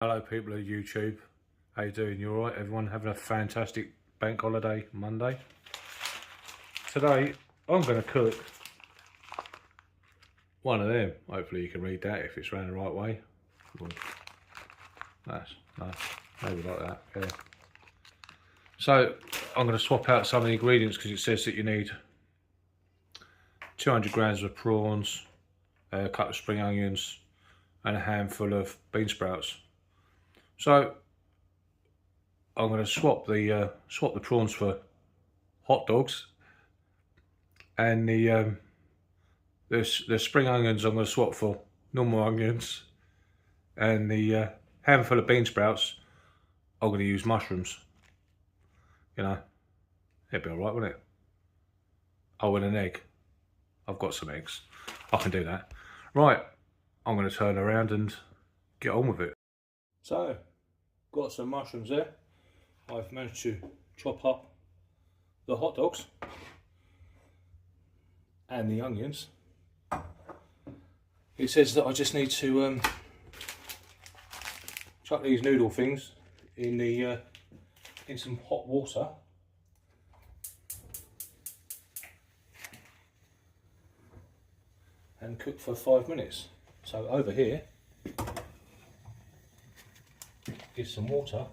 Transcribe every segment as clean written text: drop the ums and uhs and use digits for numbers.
Hello people of YouTube, how you doing? You alright? Everyone having a fantastic bank holiday Monday? Today I'm going to cook one of them. Hopefully you can read that if it's round the right way. That's no, maybe like that, yeah. So I'm going to swap out some of the ingredients because it says that you need 200 grams of prawns, a couple of spring onions and a handful of bean sprouts. So I'm going to swap the prawns for hot dogs, and the spring onions I'm going to swap for normal onions, and the handful of bean sprouts I'm going to use mushrooms. You know, it'd be alright, wouldn't it? Oh, and an egg. I've got some eggs. I can do that. Right, I'm going to turn around and get on with it. So, got some mushrooms there. I've managed to chop up the hot dogs and the onions. It says that I just need to chuck these noodle things in in some hot water, and cook for 5 minutes. So over here is some water.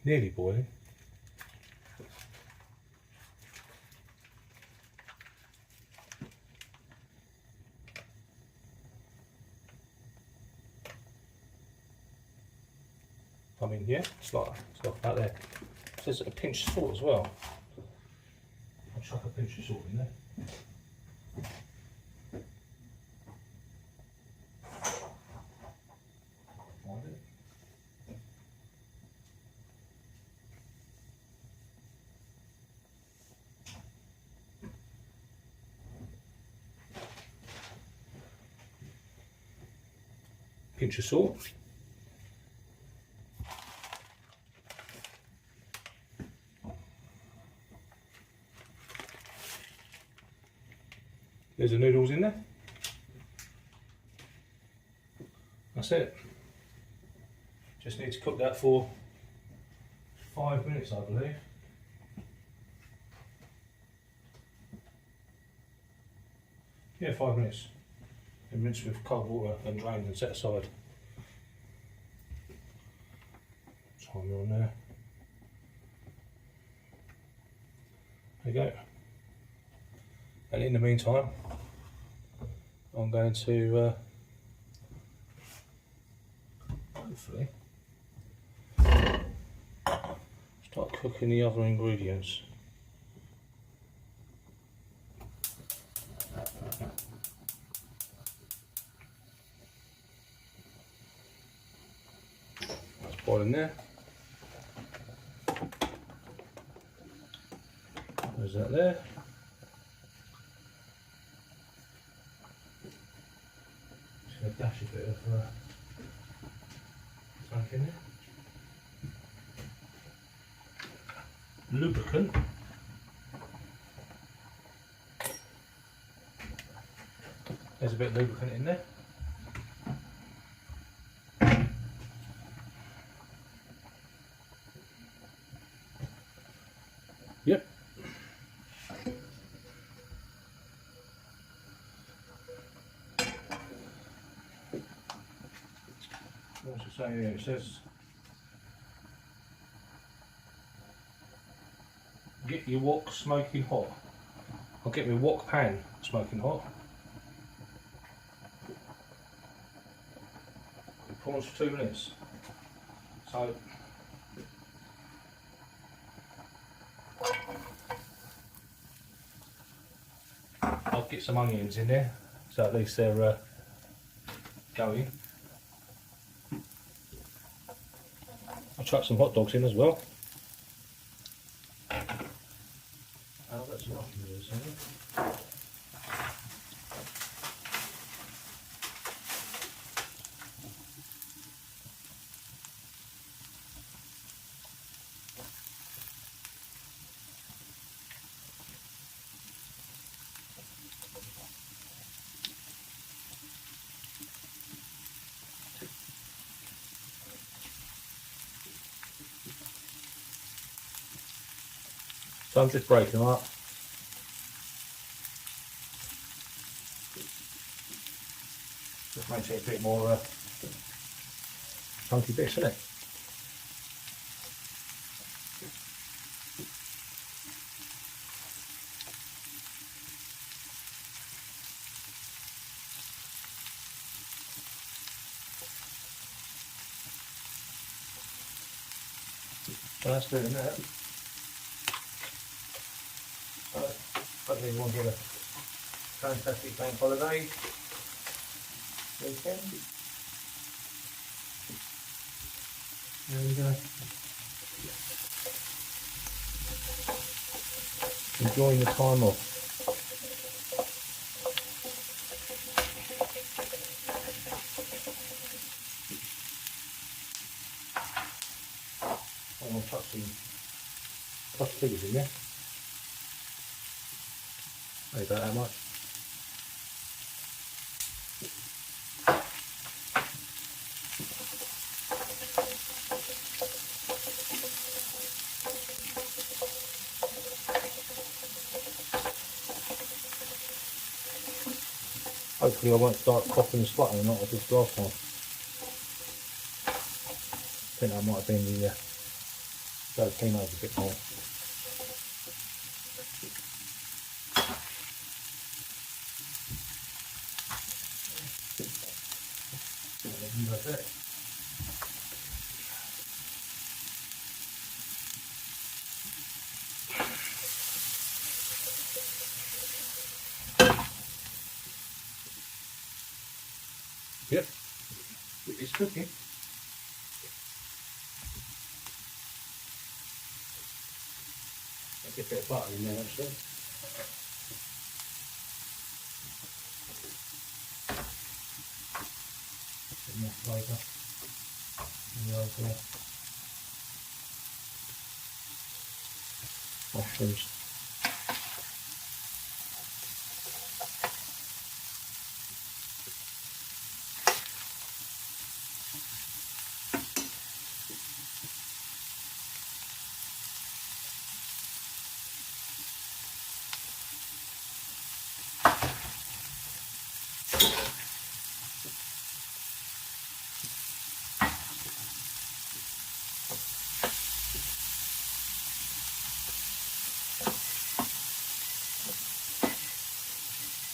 Nearly boiling. I mean, yeah, it's like about there. It says a pinch of salt as well. I'll chuck a pinch of salt in there. Pinch of salt. There's the noodles in there. That's it. Just need to cook that for 5 minutes, I believe. Yeah, 5 minutes. And rinse with cold water and drained and set aside. Timer on there. There you go. And in the meantime, I'm going to hopefully start cooking the other ingredients. That's boiling there. There's that there. Just going to dash a bit of something in there. Lubricant. There's a bit of lubricant in there. Yep. What's it say here? It says get your wok smoking hot. I'll get my wok pan smoking hot. It prawns for 2 minutes. So I'll get some onions in there, so at least they're going. I'll chuck some hot dogs in as well. Oh, that's what I can do, isn't it? So I'm just breaking them up. Just makes it a bit more chunky bits, isn't it? So that's doing that. Hope everyone had a fantastic bank holiday weekend. And enjoying the time off. I want to touch figures in there. Maybe about that much. Hopefully I won't start coughing and spluttering like I did last time. I think that might have been the jalapenos a bit more. Like that. Yep, it's cooking. I'll get a bit of butter in there actually. Bit more flavour. And the old mushrooms.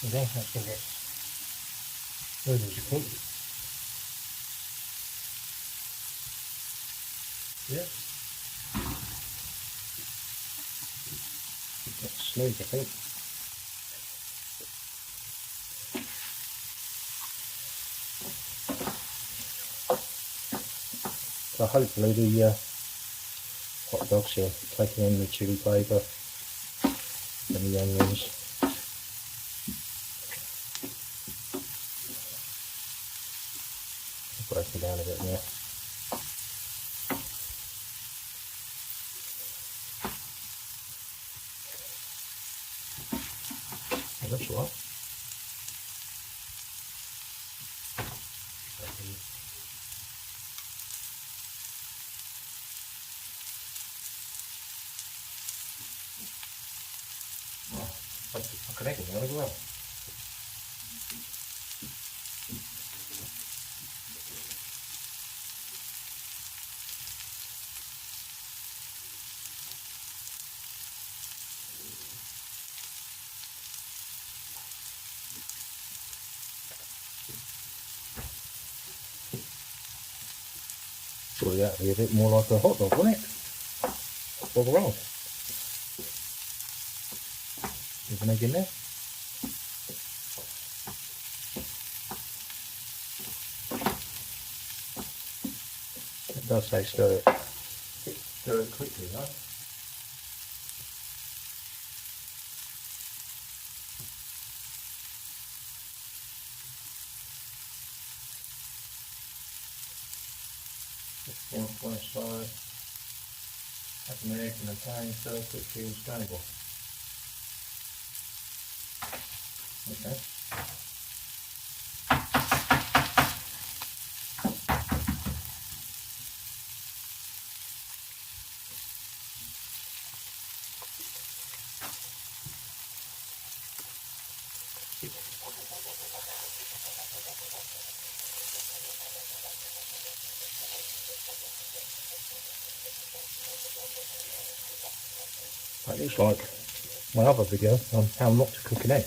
Okay, that's going to get noodles cooked. Yeah. That's smooth, I think. So hopefully the hot dogs here taking in the chilli flavour and the onions. Break them down a bit there. Oh, that's all right. Oh, I can egg in there as well. Surely that'd be a bit more like a hot dog, wouldn't it? Hot dog roll. There's an egg in there. It does say stir it. Stir it quickly, though. Just one side. Have an egg and a pan, stir quickly and stable. Okay. That looks like my other video on how not to cook an egg.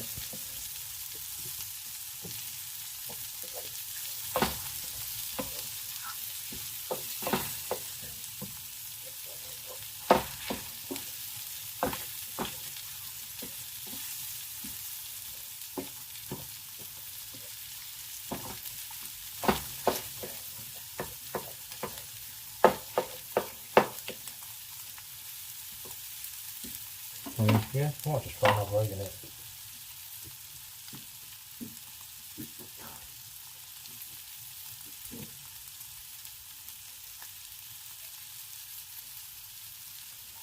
Yeah, I might just try another egg in it.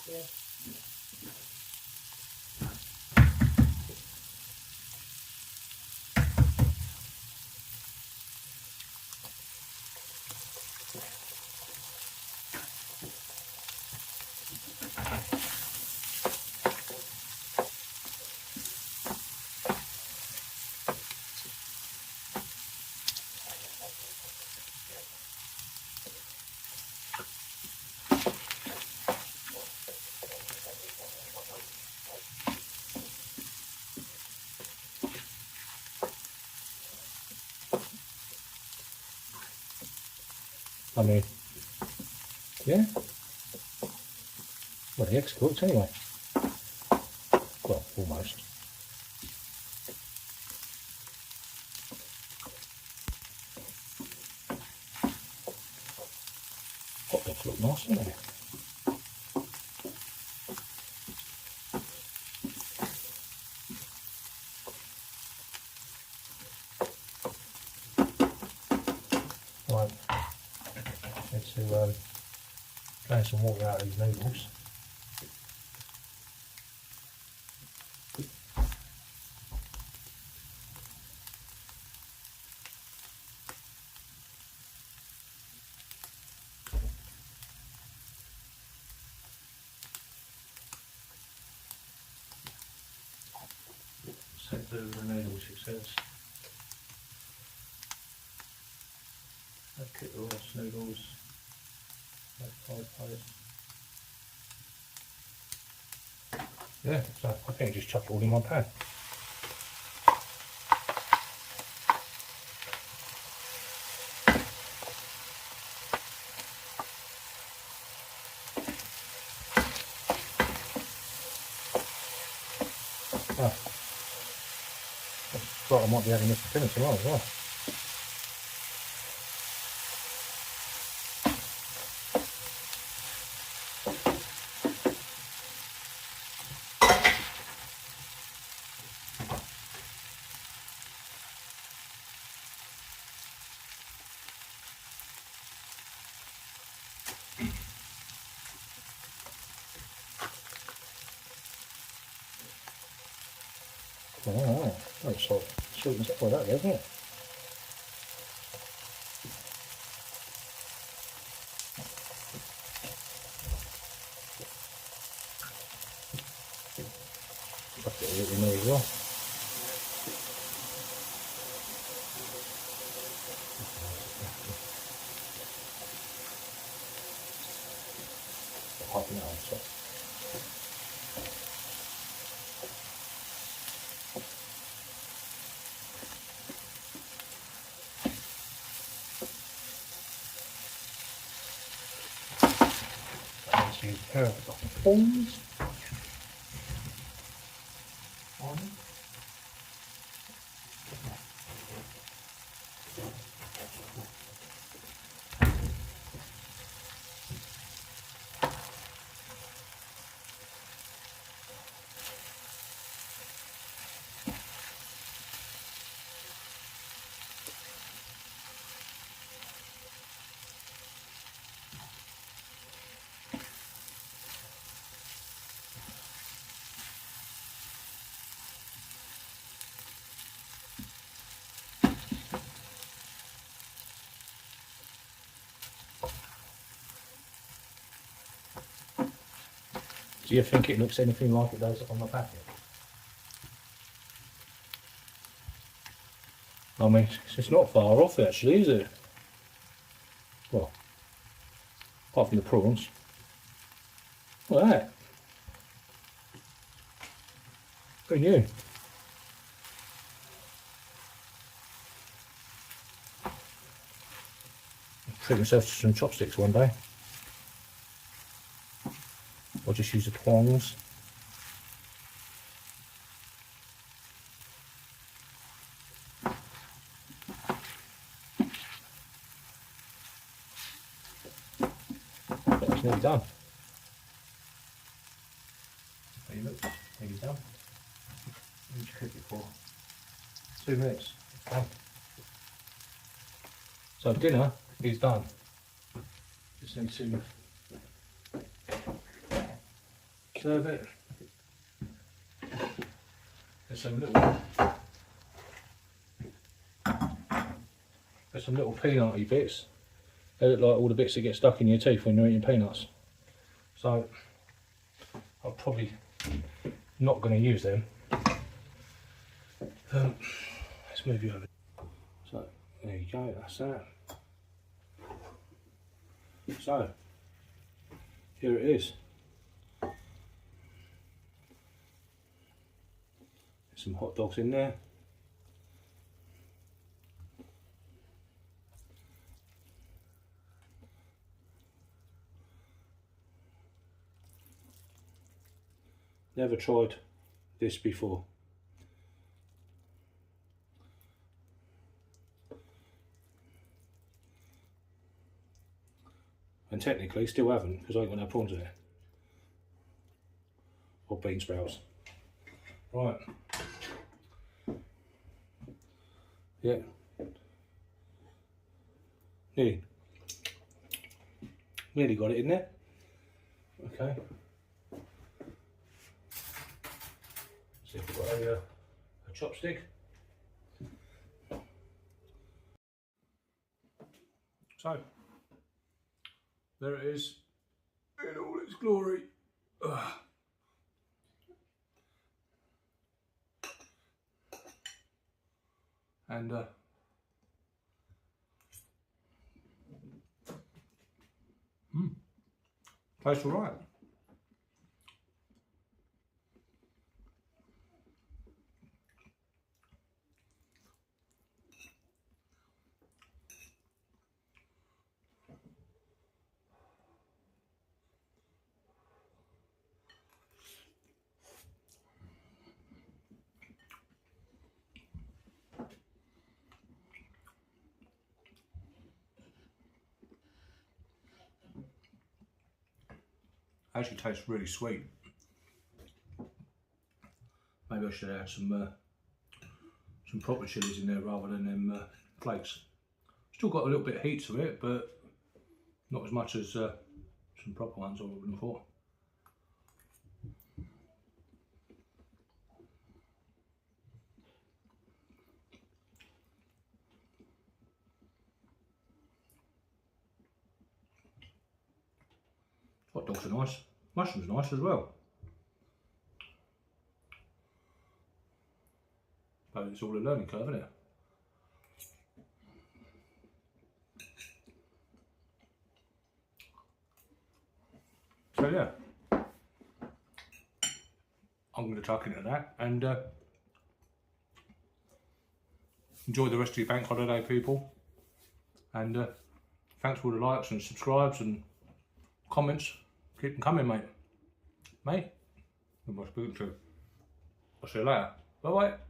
Yeah. I mean, yeah. Well, the egg's cooked anyway. Well, almost. Hot dogs look nice, don't they? Right, need to drain some water out of these noodles. Set through the noodles, it says. Kit Ross noodles, fried paste. Yeah, so I think I just chuck it all in my pan. Oh, I might be having this for dinner tomorrow as well. Oh, that's sort of sweetens up like that, isn't it? Chuck it a little in there as well. Half an hour, so. Let's use a pair of prawns on it. Do you think it looks anything like it does on the packet? I mean, it's not far off actually, is it? Well, apart from the prawns. Look at that. Pretty new. Treat myself to some chopsticks one day. Or just use the prawns. It's nearly done. There you look, nearly done. Let me just cook it for 2 minutes. Done. So dinner is done. Just need to serve it. There's some little peanutty bits. They look like all the bits that get stuck in your teeth when you're eating peanuts. So I'm probably not going to use them. Let's move you over. So there you go, that's that. So here it is. Some hot dogs in there. Never tried this before. And technically still haven't, because I ain't got no prawns in it. Or bean sprouts. Right. Yeah. Nearly got it in there. Okay. See if we've got a chopstick. So, there it is in all its glory. Ugh. And tastes all right. Actually tastes really sweet. Maybe I should add some proper chilies in there rather than them flakes. Still got a little bit of heat to it, but not as much as some proper ones I would have thought. Hot dogs are nice. Mushrooms nice as well. But it's all a learning curve, isn't it? So yeah, I'm going to tuck into that and enjoy the rest of your bank holiday, people. And thanks for all the likes and subscribes and comments. Keep them coming, mate. Mate? Who am I speaking to? I'll see you later. Bye bye.